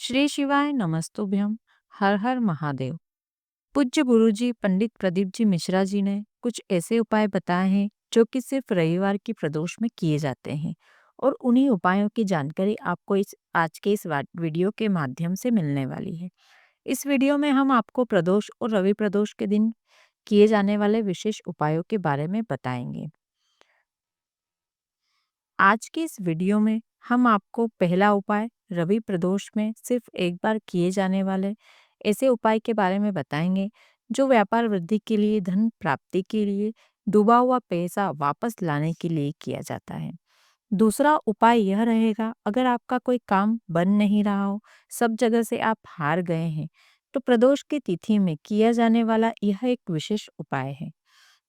श्री शिवाय नमस्तुभ्यम। हर हर महादेव। पूज्य गुरुजी पंडित प्रदीप जी मिश्रा जी ने कुछ ऐसे उपाय बताए हैं जो कि सिर्फ रविवार की प्रदोष में किए जाते हैं, और उन्हीं उपायों की जानकारी आपको इस आज के इस वीडियो के माध्यम से मिलने वाली है। इस वीडियो में हम आपको प्रदोष और रवि प्रदोष के दिन किए जाने वाले विशेष उपायों के बारे में बताएंगे। आज की इस वीडियो में हम आपको पहला उपाय, रवि प्रदोष में सिर्फ एक बार किए जाने वाले ऐसे उपाय के बारे में बताएंगे जो व्यापार वृद्धि के लिए, धन प्राप्ति के लिए, डूबा हुआ पैसा वापस लाने के लिए किया जाता है। दूसरा उपाय यह रहेगा, अगर आपका कोई काम बन नहीं रहा हो, सब जगह से आप हार गए हैं, तो प्रदोष की तिथि में किया जाने वाला यह एक विशेष उपाय है।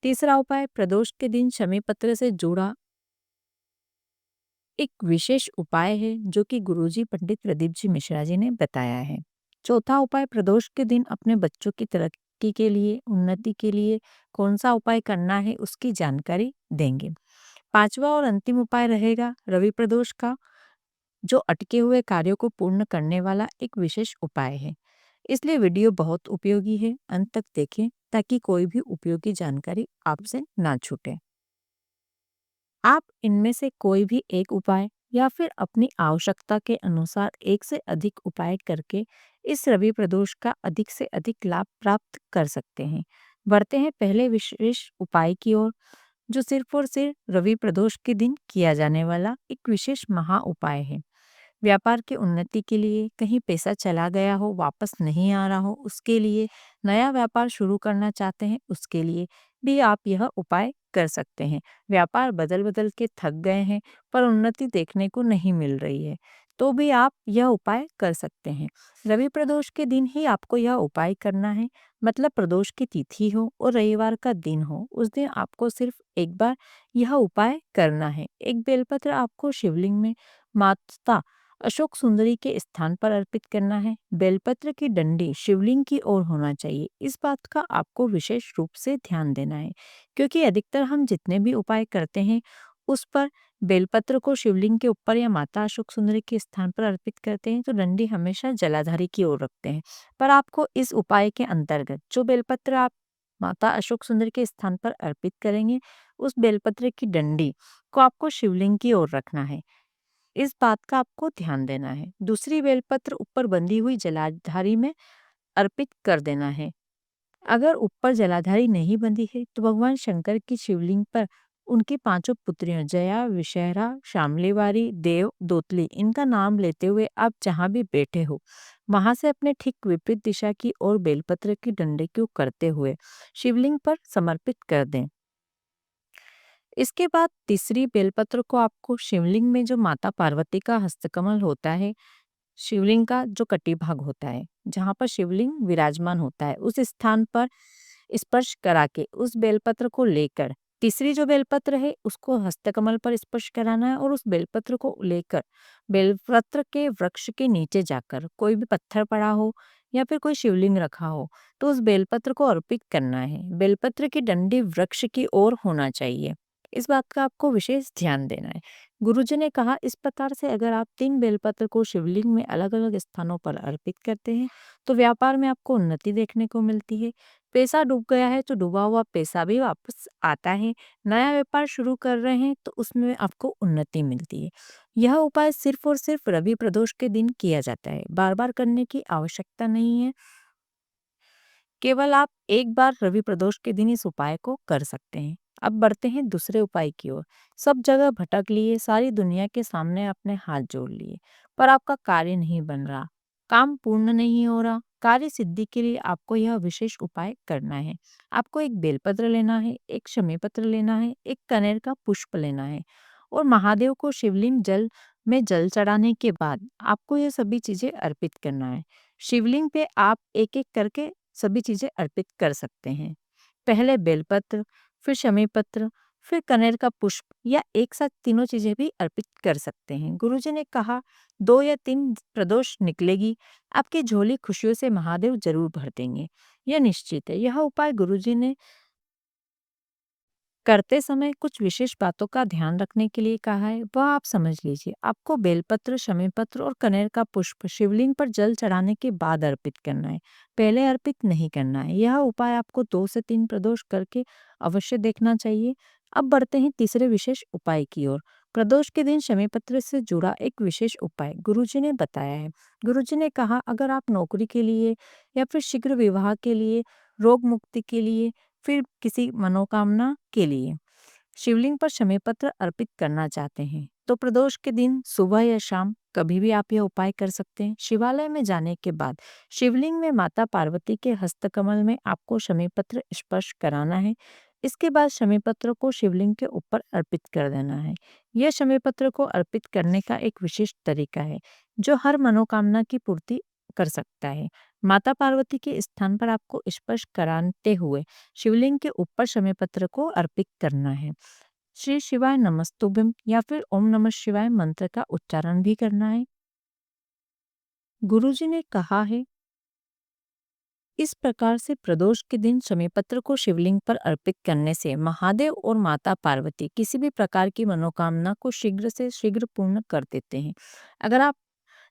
तीसरा उपाय प्रदोष के दिन शमी पत्र से जुड़ा एक विशेष उपाय है जो कि गुरुजी पंडित प्रदीप जी मिश्रा जी ने बताया है। चौथा उपाय, प्रदोष के दिन अपने बच्चों की तरक्की के लिए, उन्नति के लिए कौन सा उपाय करना है उसकी जानकारी देंगे। पांचवा और अंतिम उपाय रहेगा रवि प्रदोष का, जो अटके हुए कार्यों को पूर्ण करने वाला एक विशेष उपाय है। इसलिए वीडियो बहुत उपयोगी है, अंत तक देखें ताकि कोई भी उपयोगी जानकारी आपसे ना छूटे। आप इनमें से कोई भी एक उपाय या फिर अपनी आवश्यकता के अनुसार एक से अधिक उपाय करके इस रवि प्रदोष का अधिक से अधिक लाभ प्राप्त कर सकते हैं। बढ़ते हैं पहले विशेष उपाय की ओर, जो सिर्फ और सिर्फ रवि प्रदोष के दिन किया जाने वाला एक विशेष महा उपाय है। व्यापार की उन्नति के लिए, कहीं पैसा चला गया हो वापस नहीं आ रहा हो उसके लिए, नया व्यापार शुरू करना चाहते हैं उसके लिए भी आप यह उपाय कर सकते हैं। व्यापार बदल बदल के थक गए हैं पर उन्नति देखने को नहीं मिल रही है, तो भी आप यह उपाय कर सकते हैं। रवि प्रदोष के दिन ही आपको यह उपाय करना है, मतलब प्रदोष की तिथि हो और रविवार का दिन हो, उस दिन आपको सिर्फ एक बार यह उपाय करना है। एक बेलपत्र आपको शिवलिंग में माता अशोक सुंदरी के स्थान पर अर्पित करना है। बेलपत्र की डंडी शिवलिंग की ओर होना चाहिए। इस बात का आपको विशेष रूप से ध्यान देना है, क्योंकि अधिकतर हम जितने भी उपाय करते हैं उस पर बेलपत्र को शिवलिंग के ऊपर या माता अशोक सुंदरी के स्थान पर अर्पित करते हैं, तो डंडी हमेशा जलाधारी की ओर रखते हैं। पर आपको इस उपाय के अंतर्गत जो बेलपत्र आप माता अशोक सुंदरी के स्थान पर अर्पित करेंगे, उस बेलपत्र की डंडी को आपको शिवलिंग की ओर रखना है। इस बात का आपको ध्यान देना है। दूसरी बेलपत्र ऊपर बंधी हुई जलाधारी में अर्पित कर देना है। अगर ऊपर जलाधारी नहीं बंधी है तो भगवान शंकर की शिवलिंग पर उनकी पांचों पुत्रियों जया, विषहरा, शामलीवारी, देव, दोतली, इनका नाम लेते हुए आप जहां भी बैठे हो वहां से अपने ठीक विपरीत दिशा की ओर बेलपत्र की डंडे को करते हुए शिवलिंग पर समर्पित कर दें। इसके बाद तीसरी बेलपत्र को आपको शिवलिंग में जो माता पार्वती का हस्तकमल होता है, शिवलिंग का जो कटी भाग होता है जहाँ पर शिवलिंग विराजमान होता है, उस स्थान पर स्पर्श करा के उस बेलपत्र को लेकर तीसरी जो बेलपत्र है उसको हस्तकमल पर स्पर्श कराना है, और उस बेलपत्र को लेकर बेलपत्र के वृक्ष के नीचे जाकर कोई भी पत्थर पड़ा हो या फिर कोई शिवलिंग रखा हो तो उस बेलपत्र को अर्पित करना है। बेलपत्र की डंडी वृक्ष की ओर होना चाहिए। इस बात का आपको विशेष ध्यान देना है। गुरुजी ने कहा, इस प्रकार से अगर आप 3 बेलपत्र को शिवलिंग में अलग-अलग स्थानों पर अर्पित करते हैं, तो व्यापार में आपको उन्नति देखने को मिलती है। पैसा डूब गया है तो डूबा हुआ पैसा भी वापस आता है। नया व्यापार शुरू कर रहे हैं तो उसमें आपको उन्नति मिलती है। यह उपाय सिर्फ और सिर्फ रवि प्रदोष के दिन किया जाता है। बार-बार करने की आवश्यकता नहीं है। केवल आप एक बार रवि प्रदोष के दिन इस उपाय को कर सकते हैं। अब बढ़ते हैं दूसरे उपाय की ओर। सब जगह भटक लिए, सारी दुनिया के सामने अपने हाथ जोड़ लिए, पर आपका कार्य नहीं बन रहा, काम पूर्ण नहीं हो रहा। कार्य सिद्धि के लिए आपको यह विशेष उपाय करना है। आपको एक बेलपत्र लेना है, एक शमी पत्र लेना है, एक कनेर का पुष्प लेना है, और महादेव को शिवलिंग जल में जल चढ़ाने के बाद आपको यह सभी चीजें अर्पित करना है। शिवलिंग पे आप एक एक करके सभी चीजें अर्पित कर सकते हैं। पहले बेलपत्र, फिर शमी पत्र, फिर कनेर का पुष्प, या एक साथ तीनों चीजें भी अर्पित कर सकते हैं। गुरुजी ने कहा, 2 या 3 प्रदोष निकलेगी, आपकी झोली खुशियों से महादेव जरूर भर देंगे। यह निश्चित है। यह उपाय गुरुजी ने करते समय कुछ विशेष बातों का ध्यान रखने के लिए कहा है, वह आप समझ लीजिए। आपको बेलपत्र, शमी पत्र और कनेर का पुष्प शिवलिंग पर जल चढ़ाने के बाद अर्पित करना है, पहले अर्पित नहीं करना है। यह उपाय आपको 2 से 3 प्रदोष करके अवश्य देखना चाहिए। अब बढ़ते हैं तीसरे विशेष उपाय की ओर। प्रदोष के दिन शमी पत्र से जुड़ा एक विशेष उपाय गुरुजी ने बताया है। गुरुजी ने कहा, अगर आप नौकरी के लिए या फिर शीघ्र विवाह के लिए, रोग मुक्ति के लिए, फिर किसी मनोकामना के लिए शिवलिंग पर शमी पत्र अर्पित करना चाहते हैं, तो प्रदोष के दिन सुबह या शाम कभी भी आप यह उपाय कर सकते हैं। शिवालय में जाने के बाद शिवलिंग में माता पार्वती के हस्तकमल में आपको शमी पत्र स्पर्श कराना है। इसके बाद शमी पत्र को शिवलिंग के ऊपर अर्पित कर देना है। यह शमी पत्र को अर्पित करने का एक विशेष तरीका है, जो हर मनोकामना की पूर्ति कर सकता है। माता पार्वती के स्थान पर आपको स्पर्श कराते हुए शिवलिंग के ऊपर शमी पत्र को अर्पित करना है। श्री शिवाय नमस्तुभ्यम या फिर ओम नमः शिवाय मंत्र का उच्चारण भी करना है। गुरुजी ने कहा है, इस प्रकार से प्रदोष के दिन शमी पत्र को शिवलिंग पर अर्पित करने से महादेव और माता पार्वती किसी भी प्रकार की मनोकामना को शीघ्र से शीघ्र पूर्ण कर देते हैं। अगर आप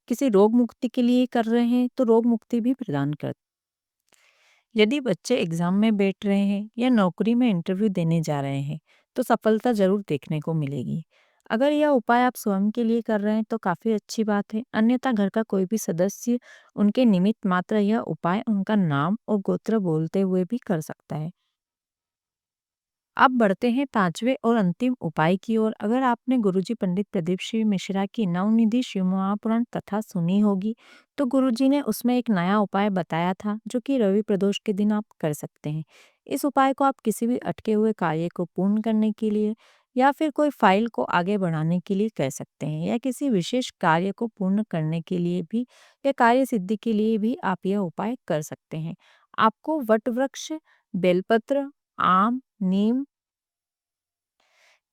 किसी रोग मुक्ति के लिए कर रहे हैं, तो रोग मुक्ति भी प्रदान कर। यदि बच्चे एग्जाम में बैठ रहे हैं या नौकरी में इंटरव्यू देने जा रहे हैं, तो सफलता जरूर देखने को मिलेगी। अगर यह उपाय आप स्वयं के लिए कर रहे हैं तो काफ़ी अच्छी बात है, अन्यथा घर का कोई भी सदस्य उनके निमित्त मात्र यह उपाय उनका नाम और गोत्र बोलते हुए भी कर सकता है। अब बढ़ते हैं पांचवें और अंतिम उपाय की ओर। अगर आपने गुरुजी पंडित प्रदीप सिंह मिश्रा की नवनिधि शिव महापुराण कथा सुनी होगी, तो गुरुजी ने उसमें एक नया उपाय बताया था, जो कि रवि प्रदोष के दिन आप कर सकते हैं। इस उपाय को आप किसी भी अटके हुए कार्य को पूर्ण करने के लिए या फिर कोई फाइल को आगे बढ़ाने के लिए कर सकते हैं, या किसी विशेष कार्य को पूर्ण करने के लिए भी या कार्य सिद्धि के लिए भी आप यह उपाय कर सकते हैं। आपको वट वृक्ष, बेलपत्र, आम, नीम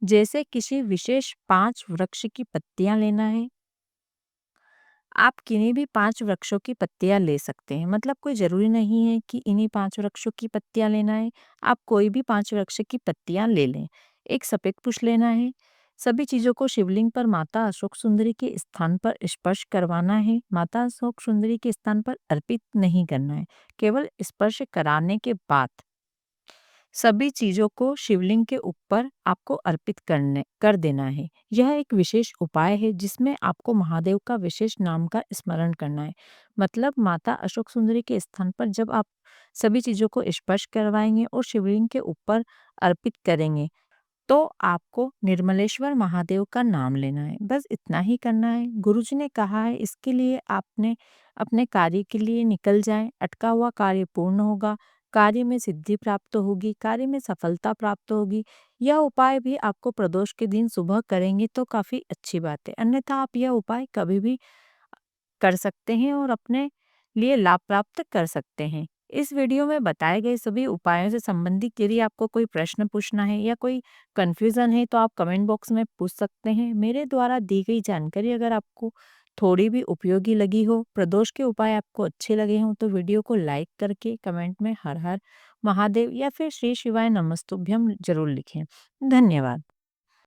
जैसे किसी विशेष 5 वृक्ष की पत्तियां लेना है। आप किन्हीं भी 5 वृक्षों की पत्तियां ले सकते हैं, मतलब कोई ज़रूरी नहीं है कि इन्हीं 5 वृक्षों की पत्तियां लेना है। आप कोई भी 5 वृक्ष की पत्तियां ले लें। एक सफ़ेद पुष्प लेना है। सभी चीज़ों को शिवलिंग पर माता अशोक सुंदरी के स्थान पर स्पर्श करवाना है। माता अशोक सुंदरी के स्थान पर अर्पित नहीं करना है, केवल स्पर्श कराने के बाद सभी चीज़ों को शिवलिंग के ऊपर आपको अर्पित करने कर देना है। यह एक विशेष उपाय है जिसमें आपको महादेव का विशेष नाम का स्मरण करना है। मतलब माता अशोक सुंदरी के स्थान पर जब आप सभी चीज़ों को स्पर्श करवाएंगे और शिवलिंग के ऊपर अर्पित करेंगे, तो आपको निर्मलेश्वर महादेव का नाम लेना है। बस इतना ही करना है। गुरुजी ने कहा है, इसके लिए आपने अपने कार्य के लिए निकल जाएं, अटका हुआ कार्य पूर्ण होगा, कार्य में सिद्धि प्राप्त होगी, कार्य में सफलता प्राप्त होगी। यह उपाय भी आपको प्रदोष के दिन सुबह करेंगे तो काफ़ी अच्छी बात है, अन्यथा आप यह उपाय कभी भी कर सकते हैं और अपने लिए लाभ प्राप्त कर सकते हैं। इस वीडियो में बताए गए सभी उपायों से संबंधित यदि आपको कोई प्रश्न पूछना है या कोई कन्फ्यूज़न है, तो आप कमेंट बॉक्स में पूछ सकते हैं। मेरे द्वारा दी गई जानकारी अगर आपको थोड़ी भी उपयोगी लगी हो, प्रदोष के उपाय आपको अच्छे लगे हों, तो वीडियो को लाइक करके कमेंट में हर हर महादेव या फिर श्री शिवाय नमस्तुभ्यम जरूर लिखें। धन्यवाद।